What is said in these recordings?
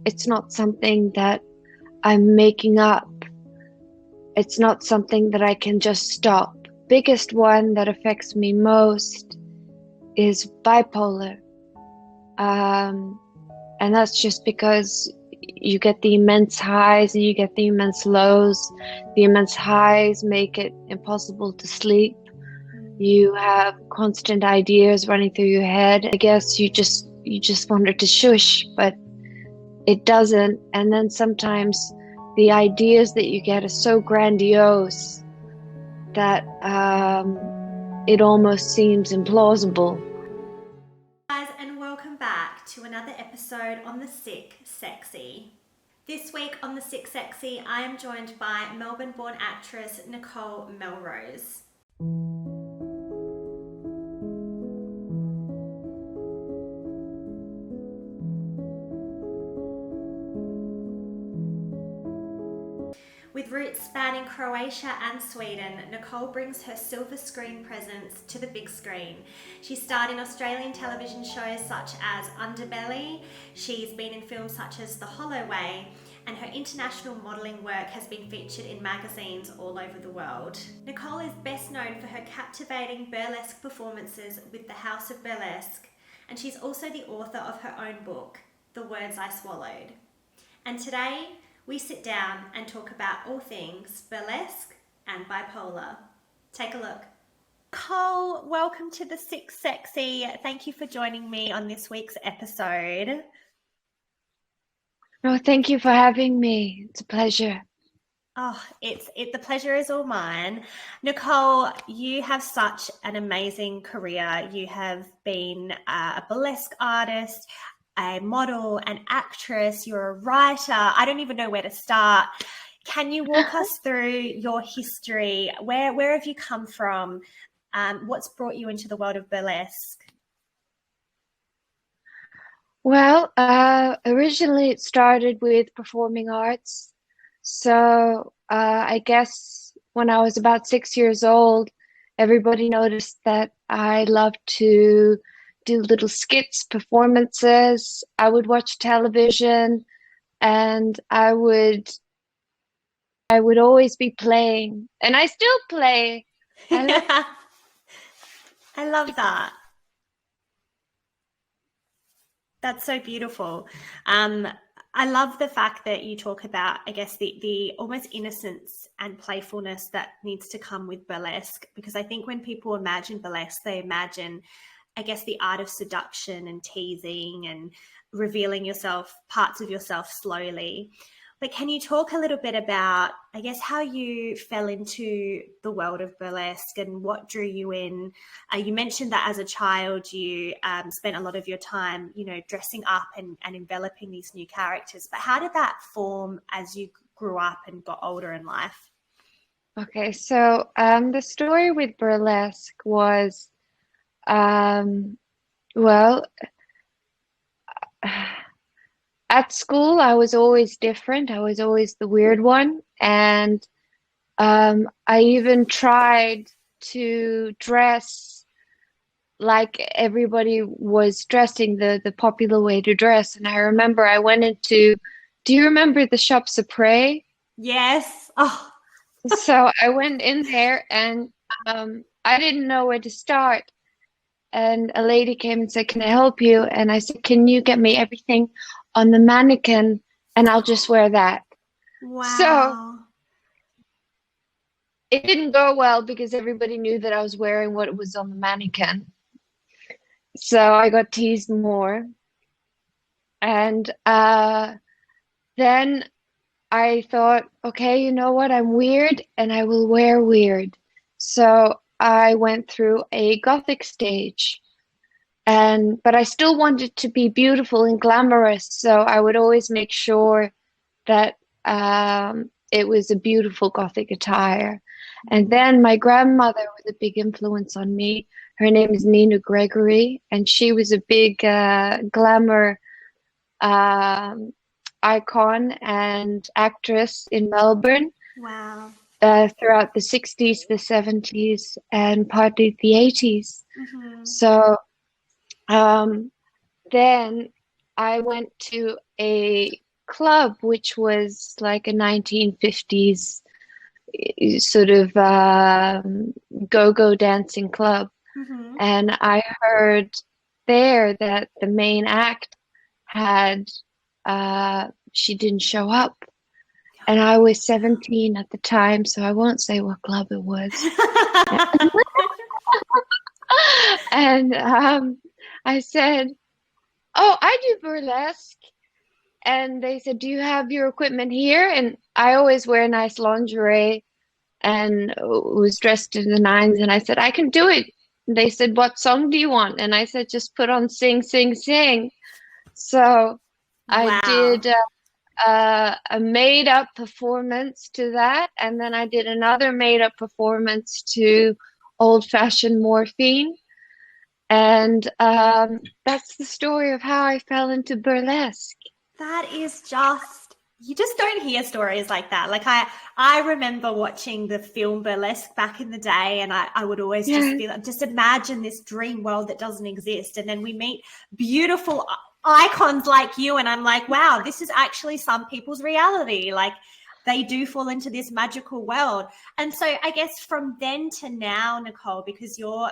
it's not something that I'm making up. It's not something that I can just stop. Biggest one that affects me most is bipolar. And that's just because you get the immense highs and you get the immense lows. The immense highs make it impossible to sleep. You have constant ideas running through your head. I guess you just want it to shush, but it doesn't. And then sometimes the ideas that you get are so grandiose that it almost seems implausible. Guys, and welcome back to another episode on The Sick Sexy. This week on The Sick Sexy, I am joined by Melbourne-born actress Nicole Melrose. With roots spanning Croatia and Sweden, Nicole brings her silver screen presence to the big screen. She starred in Australian television shows such as Underbelly. She's been in films such as The Holloway, and her international modelling work has been featured in magazines all over the world. Nicole is best known for her captivating burlesque performances with the House of Burlesque, and she's also the author of her own book, The Words I Swallowed. And today, we sit down and talk about all things burlesque and bipolar. Take a look. Nicole, welcome to The Sick Sexy. Thank you for joining me on this week's episode. No, thank you for having me. It's a pleasure. Oh, the pleasure is all mine. Nicole, you have such an amazing career. You have been a burlesque artist, a model, an actress, you're a writer. I don't even know where to start. Can you walk us through your history? Where have you come from? What's brought you into the world of burlesque? Well, originally it started with performing arts. So I guess when I was about 6 years old, everybody noticed that I loved to do little skits, performances. I would watch television, and I would always be playing, and I still play. I love that. That's so beautiful. I love the fact that you talk about, I guess, the almost innocence and playfulness that needs to come with burlesque, because I think when people imagine burlesque, they imagine, I guess, the art of seduction and teasing and revealing parts of yourself slowly. But can you talk a little bit about, I guess, how you fell into the world of burlesque and what drew you in? You mentioned that as a child you spent a lot of your time, dressing up and enveloping these new characters. But how did that form as you grew up and got older in life? Okay, so the story with burlesque was, well, at school, I was always different. I was always the weird one. And I even tried to dress like everybody was dressing, the popular way to dress. And I remember I went into, do you remember the Shop Supre? Yes. Oh. So I went in there and I didn't know where to start. And a lady came and said, "Can I help you?" And I said, "Can you get me everything on the mannequin and I'll just wear that?" Wow. So it didn't go well because everybody knew that I was wearing what was on the mannequin. So I got teased more. And then I thought, okay, you know what? I'm weird and I will wear weird. So I went through a gothic stage. But I still wanted to be beautiful and glamorous, so I would always make sure that it was a beautiful gothic attire. And then my grandmother was a big influence on me. Her name is Nina Gregory, and she was a big glamour icon and actress in Melbourne. Wow. Throughout the 60s, the 70s, and partly the 80s. Mm-hmm. So then I went to a club, which was like a 1950s sort of go-go dancing club. Mm-hmm. And I heard there that the main act had, she didn't show up. And I was 17 at the time, so I won't say what club it was. And I said, "Oh, I do burlesque." And they said, "Do you have your equipment here?" And I always wear nice lingerie and was dressed in the nines. And I said, "I can do it." And they said, "What song do you want?" And I said, "Just put on Sing, Sing, Sing." So I Wow. did a made-up performance to that. And then I did another made-up performance to Old-Fashioned Morphine. And that's the story of how I fell into burlesque. That is just, you just don't hear stories like that. Like I remember watching the film Burlesque back in the day, and I would always just Yeah. be like, just imagine this dream world that doesn't exist. And then we meet beautiful icons like you, and I'm like, wow, this is actually some people's reality. Like they do fall into this magical world. And so I guess from then to now, Nicole, because your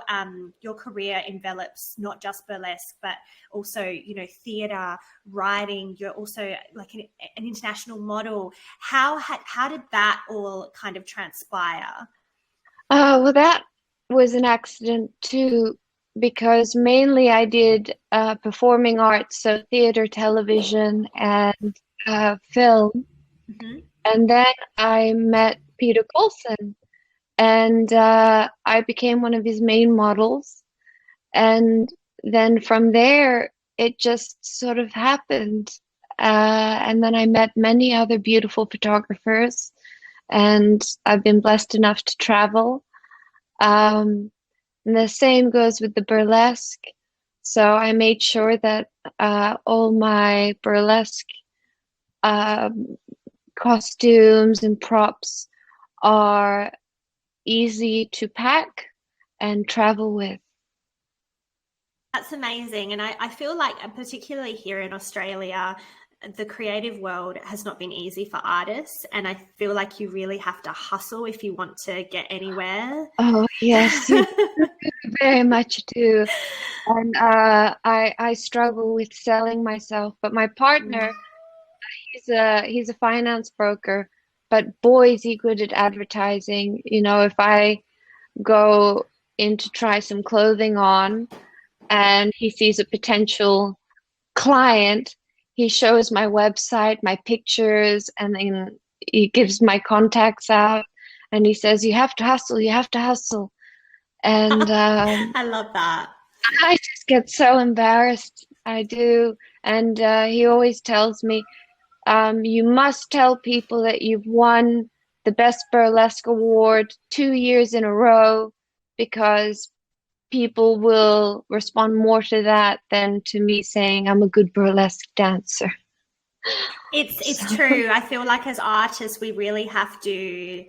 career envelops not just burlesque, but also, you know, theatre, writing, you're also like an international model. How did that all kind of transpire? Well, that was an accident too, because mainly I did performing arts, so theater, television, and film. Mm-hmm. And then I met Peter Colson, and I became one of his main models. And then from there, it just sort of happened. And then I met many other beautiful photographers, and I've been blessed enough to travel. Um, and the same goes with the burlesque. So I made sure that all my burlesque um, costumes and props are easy to pack and travel with. That's amazing. And I feel like, particularly here in Australia, the creative world has not been easy for artists. And I feel like you really have to hustle if you want to get anywhere. Oh, yes, you very much do. And I struggle with selling myself, but my partner, he's a finance broker, but boy, is he good at advertising. You know, if I go in to try some clothing on and he sees a potential client, he shows my website, my pictures, and then he gives my contacts out and he says, "You have to hustle, you have to hustle." And I love that. I just get so embarrassed. I do. And he always tells me, "You must tell people that you've won the Best Burlesque Award 2 years in a row, because people will respond more to that than to me saying I'm a good burlesque dancer." It's So, true. I feel like as artists, we really have to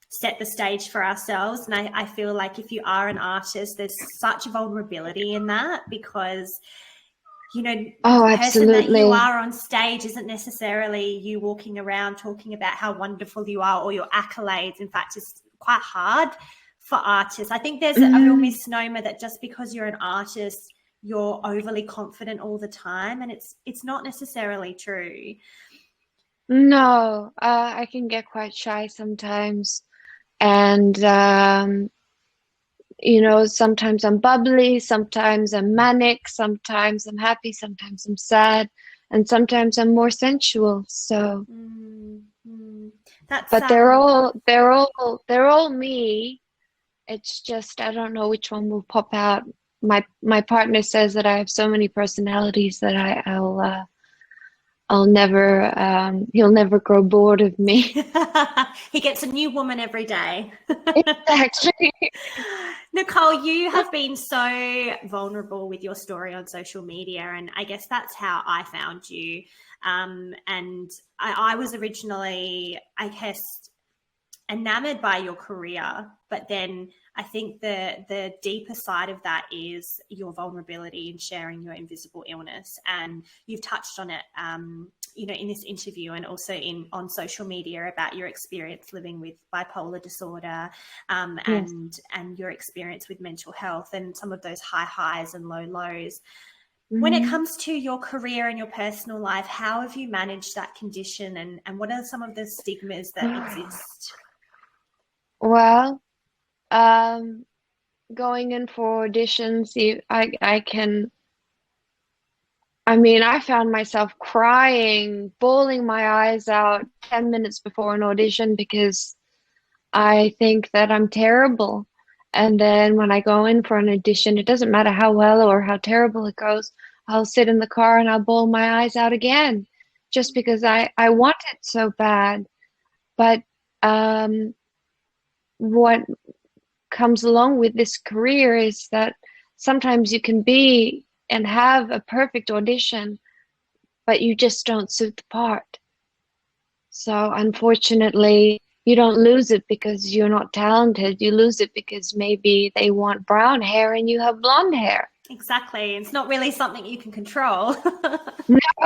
set the stage for ourselves. And I feel like if you are an artist, there's such vulnerability in that, because, you know, oh, the person that you absolutely. are on stage isn't necessarily you walking around talking about how wonderful you are or your accolades. In fact, it's quite hard for artists. I think there's a real Mm, misnomer that just because you're an artist, you're overly confident all the time, and it's not necessarily true. no, I can get quite shy sometimes. And sometimes I'm bubbly, sometimes I'm manic, sometimes I'm happy, sometimes I'm sad, and sometimes I'm more sensual. So, Mm, mm. That's but they're all me. It's just I don't know which one will pop out. My partner says that I have so many personalities that I'll never he'll never grow bored of me. He gets a new woman every day. Exactly. Nicole, you have been so vulnerable with your story on social media, and I guess that's how I found you. And I was originally, I guess, enamored by your career, but then I think the deeper side of that is your vulnerability in sharing your invisible illness, and you've touched on it in this interview and also on social media about your experience living with bipolar disorder, Yes. and your experience with mental health and some of those high highs and low lows. When it Hmm. comes to your career and your personal life, how have you managed that condition, and what are some of the stigmas that exist? Well, um, going in for auditions, I can. I mean, I found myself crying, bawling my eyes out 10 minutes before an audition because I think that I'm terrible. And then when I go in for an audition, it doesn't matter how well or how terrible it goes, I'll sit in the car and I'll bawl my eyes out again just because I want it so bad. But um, what comes along with this career is that sometimes you can be and have a perfect audition, but you just don't suit the part. So unfortunately, you don't lose it because you're not talented. You lose it because maybe they want brown hair and you have blonde hair. Exactly. It's not really something you can control.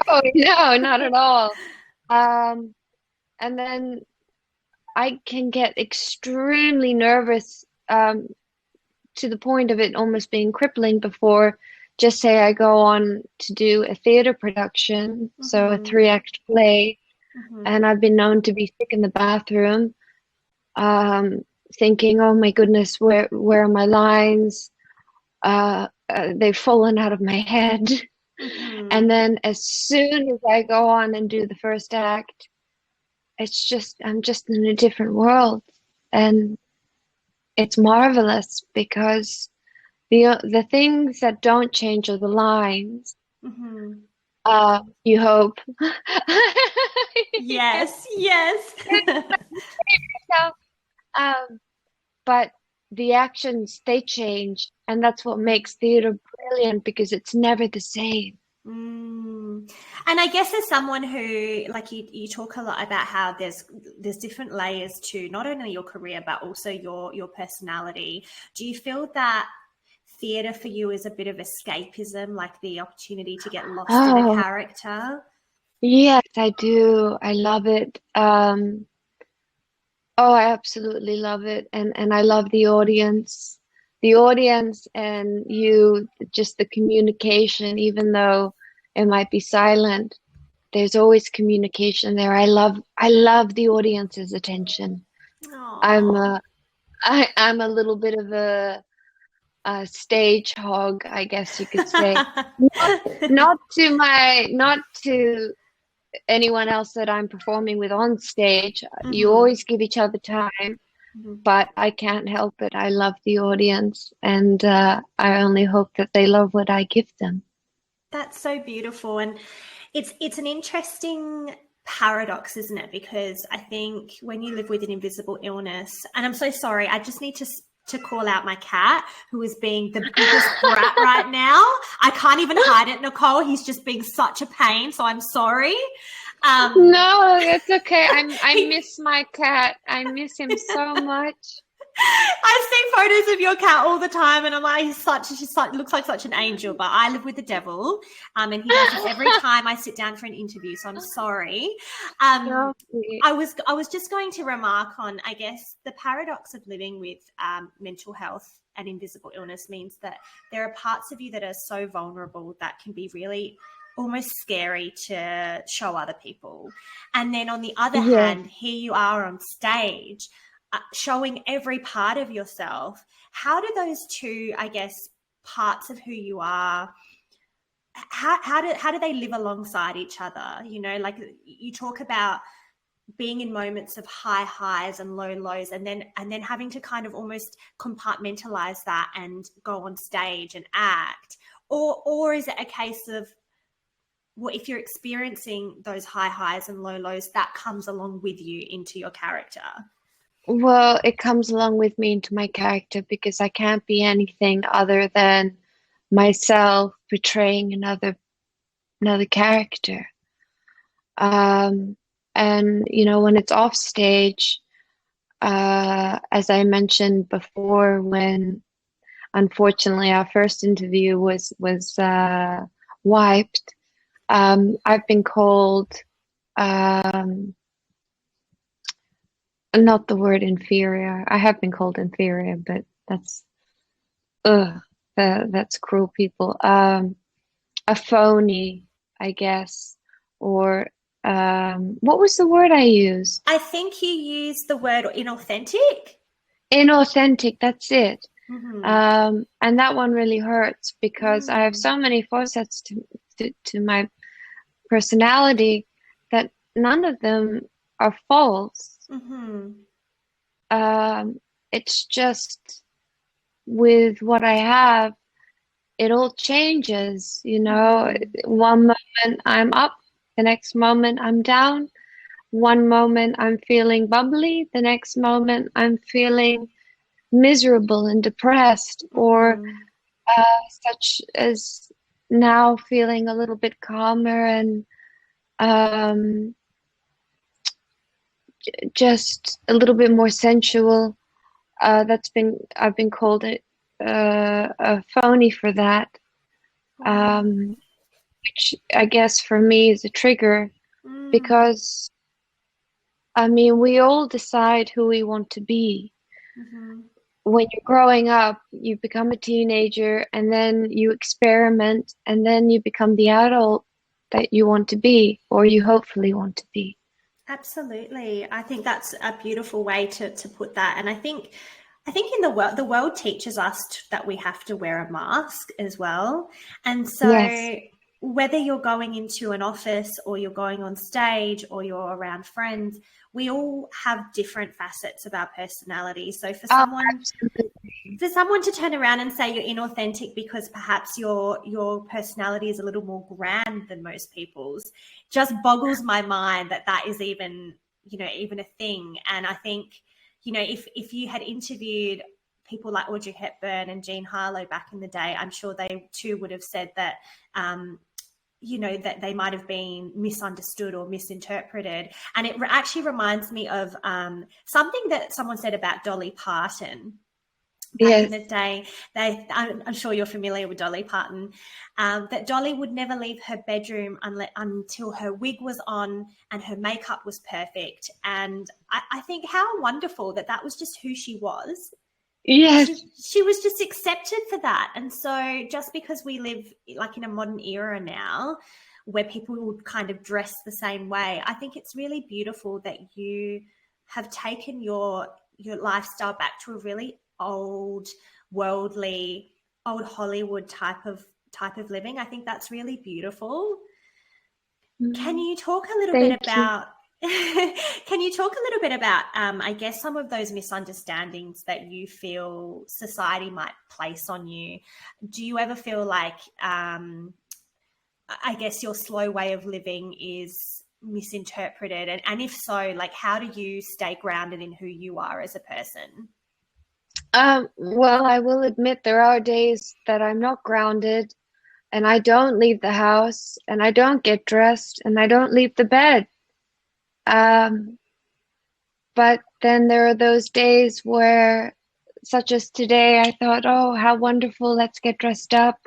Oh, no, not at all. Um, and then I can get extremely nervous, to the point of it almost being crippling before, just say I go on to do a theater production, so a Mm-hmm. three-act play, Mm-hmm. and I've been known to be sick in the bathroom, um, thinking, "Oh my goodness, where are my lines? They've fallen out of my head." Mm-hmm. And then as soon as I go on and do the first act, it's just I'm just in a different world, and it's marvelous because the things that don't change are the lines. Mm-hmm. You hope. Yes, yes. So, um, but the actions they change, and that's what makes theater brilliant because it's never the same. Mm. And I guess as someone who, like you talk a lot about how there's different layers to not only your career but also your personality. Do you feel that theatre for you is a bit of escapism, like the opportunity to get lost in a Oh, character? yes, I do. I love it. Oh, I absolutely love it. And I love the audience. The audience and you, just the communication, even though it might be silent, there's always communication there. I love the audience's attention. I'm Oh. a I'm a little bit of a stage hog, I guess you could say. Not not to anyone else that I'm performing with on stage. You Mm-hmm. always give each other time, Mm-hmm. but I can't help it. I love the audience, and I only hope that they love what I give them. That's so beautiful, and it's an interesting paradox, isn't it? Because I think when you live with an invisible illness, and I'm so sorry, I just need to call out my cat who is being the biggest brat right now. I can't even hide it, Nicole. He's just being such a pain, so I'm sorry. Um, No, it's okay. I he, miss my cat. I miss him so much. I've seen photos of your cat all the time, and I'm like, she's such, looks like such an angel. But I live with the devil, and he does this every time I sit down for an interview. So I'm sorry. Um, So sweet. I was just going to remark on, I guess, the paradox of living with mental health and invisible illness means that there are parts of you that are so vulnerable that can be really almost scary to show other people. And then on the other Yes, hand, here you are on stage showing every part of yourself. How do those two, I guess, parts of who you are, how do they live alongside each other? Like you talk about being in moments of high highs and low lows, and then having to kind of almost compartmentalize that and go on stage and act, or is it a case of, well, if you're experiencing those high highs and low lows, that comes along with you into your character? well, it comes along with me into my character because I can't be anything other than myself portraying another character. Um, and when it's off stage, as I mentioned before, when unfortunately our first interview was wiped, I've been called um, not the word inferior. I have been called inferior, but ugh, that's cruel people. A phony, I guess, or what was the word I used? I think you used the word inauthentic. Inauthentic, that's it. Mm-hmm. And that one really hurts because I have Mm. so many facets to my personality that none of them are false. Mm-hmm. It's just with what I have, it all changes, you know. Mm-hmm. One moment I'm up, the next moment I'm down. One moment I'm feeling bubbly, the next moment I'm feeling miserable and depressed, or Mm-hmm. such as now feeling a little bit calmer and um, just a little bit more sensual. I've been called a phony for that, Oh. um, which I guess for me is a trigger Mm. because I mean we all decide who we want to be. Mm-hmm. When you're growing up, you become a teenager and then you experiment and then you become the adult that you want to be or you hopefully want to be. Absolutely. I think that's a beautiful way to put that. And I think in the world teaches us that we have to wear a mask as well. And Yes. so whether you're going into an office or you're going on stage or you're around friends, we all have different facets of our personality. So Oh, absolutely. for someone to turn around and say you're inauthentic because perhaps your personality is a little more grand than most people's just boggles my mind that that is even even a thing. And I think if you had interviewed people like Audrey Hepburn and Jean Harlow back in the day, I'm sure they too would have said that that they might have been misunderstood or misinterpreted. And it actually reminds me of something that someone said about Dolly Parton back in Yes. the day. I'm sure you're familiar with Dolly Parton, that Dolly would never leave her bedroom until her wig was on and her makeup was perfect. And I think how wonderful that was just who she was. Yes. She was just accepted for that. And so just because we live like in a modern era now where people would kind of dress the same way, I think it's really beautiful that you have taken your lifestyle back to a really old worldly old Hollywood type of living. I think that's really beautiful. Can Mm, you talk a little bit thank you. about can you talk a little bit about I guess some of those misunderstandings that you feel society might place on you? Do you ever feel like I guess your slow way of living is misinterpreted, and if so, like how do you stay grounded in who you are as a person? Well, I will admit there are days that I'm not grounded and I don't leave the house and I don't get dressed and I don't leave the bed. Um, but then there are those days where, such as today, I thought, oh, how wonderful, let's get dressed up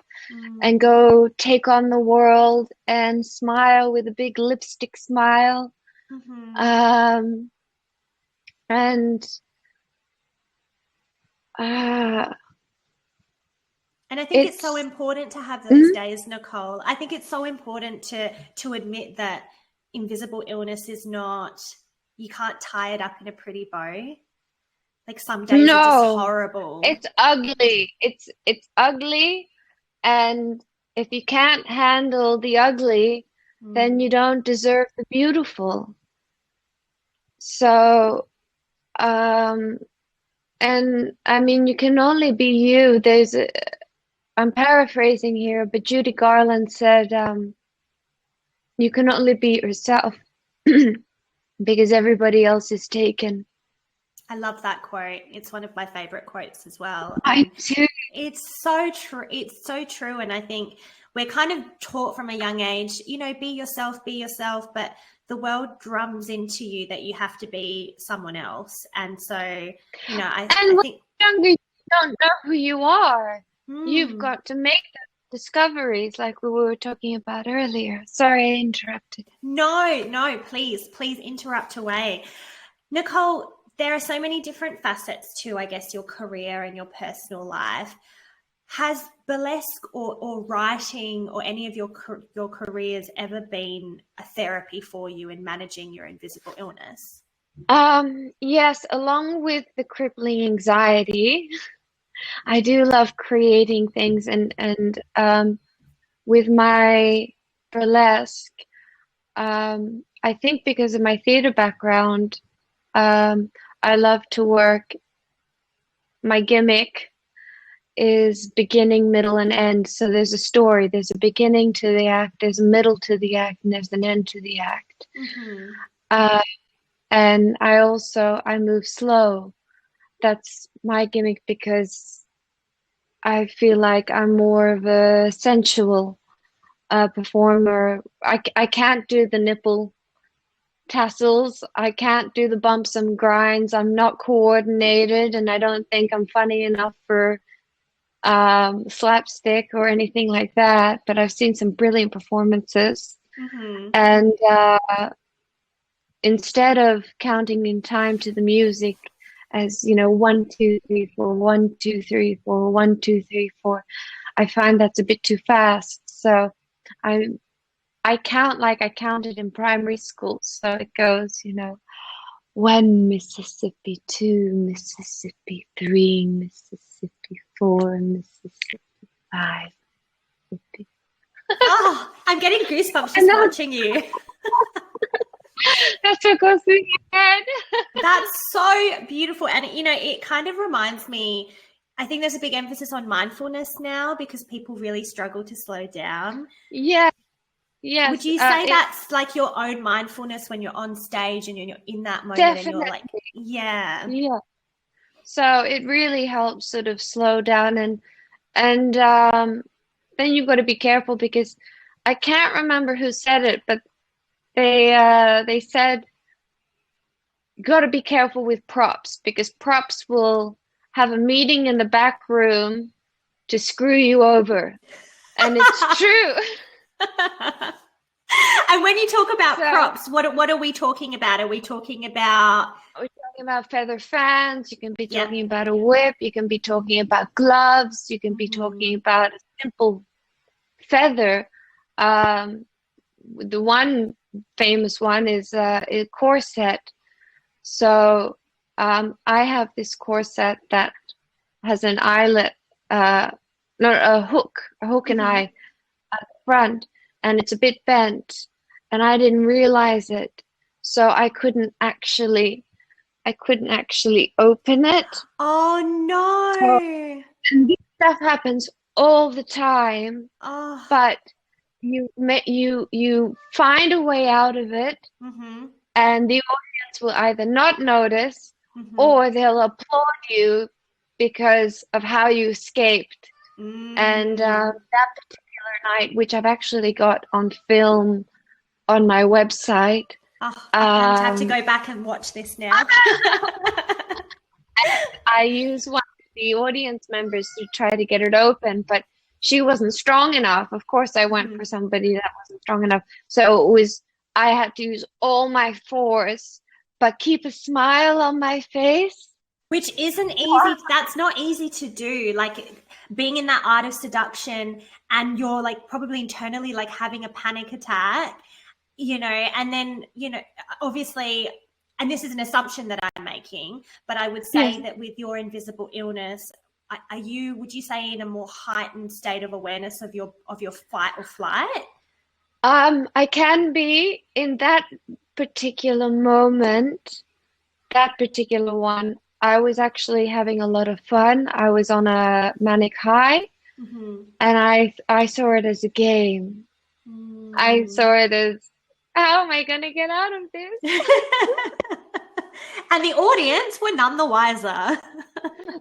and Mm, go take on the world and smile with a big lipstick smile. mm-hmm. Um, and uh, And I think it's so it's, important to have those mhm. days, Nicole. I think it's so important to admit that invisible illness is not, you can't tie it up in a pretty bow. Like some days are just No, horrible. it's ugly. It's ugly, and if you can't handle the ugly, then you Mm, don't deserve the beautiful. So, um, and I mean, you can only be you. I'm paraphrasing here, but Judy Garland said, you can only be yourself because everybody else is taken. I love that quote. It's one of my favorite quotes as well. I And do. it's so true. It's so true. And I think we're kind of taught from a young age, be yourself, be yourself. But the world drums into you that you have to be someone else. And so, I And when think, you're younger, you don't know who you are. You've hmm, got to make them discoveries like we were talking about earlier. Sorry, I interrupted. No, please interrupt away. Nicole, there are so many different facets to, I guess, your career and your personal life. Has burlesque or writing or any of your careers ever been a therapy for you in managing your invisible illness? Yes, along with the crippling anxiety, I do love creating things and with my burlesque, I think because of my theater background, I love to work. My gimmick is beginning, middle, and end. So there's a story, there's a beginning to the act, there's a middle to the act, and there's an end to the act. Uh, and I move slow. That's my gimmick because I feel like I'm more of a sensual performer. I can't do the nipple tassels. I can't do the bumps and grinds. I'm not coordinated, and I don't think I'm funny enough for slapstick or anything like that. But I've seen some brilliant performances, and instead of counting in time to the music, as you know, 1, 2, 3, 4, 1, 2, 3, 4, 1, 2, 3, 4, I find that's a bit too fast. So I count like I counted in primary school. So it goes, 1 Mississippi, 2 Mississippi, 3 Mississippi, 4 Mississippi, 5 Mississippi. Oh, I'm getting goosebumps just watching you. That's what goes through your head. That's so beautiful. And, it kind of reminds me, I think there's a big emphasis on mindfulness now because people really struggle to slow down. Yeah. Yes. Would you say that's like your own mindfulness when you're on stage and you're in that moment? Definitely. And you're like, yeah. So it really helps sort of slow down and then you've got to be careful because I can't remember who said it, but they said you got to be careful with props because props will have a meeting in the back room to screw you over. And it's true. And when you talk about props, what are we talking about? Are we talking about? We're talking about feather fans. You can be talking about a whip. You can be talking about gloves. You can be talking about a simple feather. The one famous one is a corset. So I have this corset that has an eyelet, a hook and eye at the front, and it's a bit bent, and I didn't realize it, so I couldn't actually open it. Oh no! So, and this stuff happens all the time. Oh. But you find a way out of it, and the audience will either not notice or they'll applaud you because of how you escaped. And that particular night, which I've actually got on film on my website. Oh, I have to go back and watch this now. I use one of the audience members to try to get it open, but she wasn't strong enough. Of course, I went for somebody that wasn't strong enough. So I had to use all my force, but keep a smile on my face. Which isn't easy. That's not easy to do. Like being in that art of seduction and you're like probably internally like having a panic attack, and then, obviously, and this is an assumption that I'm making, but I would say that with your invisible illness, would you say in a more heightened state of awareness of your fight or flight? I can be in that particular moment, that particular one. I was actually having a lot of fun. I was on a manic high, and I saw it as a game. I saw it as, how am I going to get out of this? And the audience were none the wiser.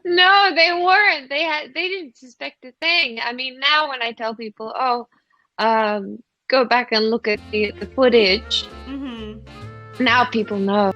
No, they weren't. They didn't suspect a thing. I mean, now when I tell people, go back and look at the footage, now people know.